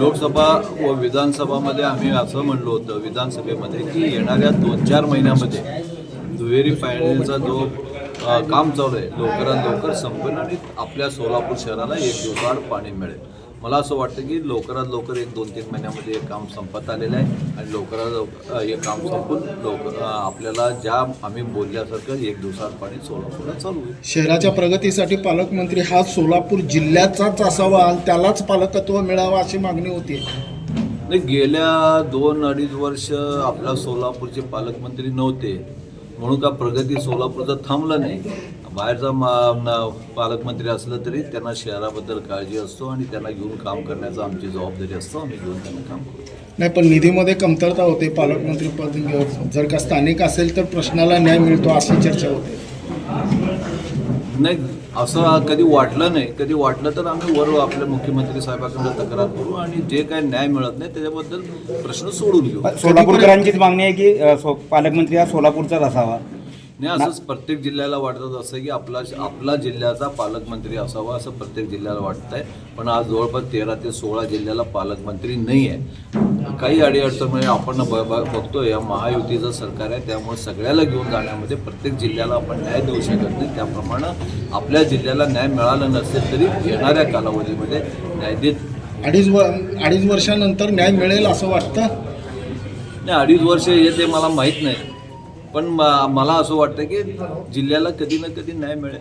लोकसभा व विधानसभामध्ये आम्ही असं म्हणलो होतं विधानसभेमध्ये की येणाऱ्या 2-4 महिन्यामध्ये दुहेरी फायनलचा जो काम चालू आहे लवकरात लवकर संपेल आणि आपल्या सोलापूर शहराला 1 दिवसाआड पाणी मिळेल. मला असं वाटतं की लवकरात लवकर 1-2-3 महिन्यामध्ये हे काम संपत आलेलं आहे आणि लवकरात लवकर हे काम संपून आपल्याला ज्या आम्ही बोलल्यासारखं 1 दिवसाआड पाणी सोलापूरला चालू आहे. शहराच्या प्रगतीसाठी पालकमंत्री हा सोलापूर जिल्ह्याचाच असावा आणि त्यालाच पालकत्व मिळावं अशी मागणी होती. नाही, गेल्या 2-2.5 वर्ष आपल्या सोलापूरचे पालकमंत्री नव्हते म्हणून का प्रगती सोलापूरचं थांबलं नाही. बाहेरचा पालकमंत्री असलं तरी त्यांना शहराबद्दल काळजी असतो आणि त्यांना घेऊन काम करण्याचा आमची जबाबदारी असतो. आम्ही घेऊन त्यांना काम करतो. नाही, पण निधीमध्ये कमतरता होते. पालकमंत्री पद जर का स्थानिक असेल तर प्रश्नाला न्याय मिळतो अशी चर्चा होते. नाही, असं कधी वाटलं नाही. कधी वाटलं तर आम्ही वर आपल्या मुख्यमंत्री साहेबांकडे तक्रार करू आणि जे काही न्याय मिळत नाही त्याच्याबद्दल प्रश्न सोडून घेऊ. सोलापूरकरांचीच मागणी आहे की पालकमंत्री हा सोलापूरचाच असावा. नाही, असंच प्रत्येक जिल्ह्याला वाटत असतं की आपला जिल्ह्याचा पालकमंत्री असावा असं प्रत्येक जिल्ह्याला वाटत आहे. पण आज जवळपास 13 ते 16 जिल्ह्याला पालकमंत्री नाही आहे. काही अडीअडचण आपण बघतोय या महायुतीचं सरकार आहे त्यामुळे सगळ्याला घेऊन जाण्यामध्ये प्रत्येक जिल्ह्याला आपण न्याय देऊ शकत नाही. त्याप्रमाणे आपल्या जिल्ह्याला न्याय मिळाला नसेल तरी येणाऱ्या कालावधीमध्ये न्याय देत 2.5 वर्षानंतर न्याय मिळेल असं वाटतं. नाही, 2.5 वर्ष हे ते मला माहीत नाही पण मला असं वाटतं की जिल्ह्याला कधी ना कधी न्याय मिळेल.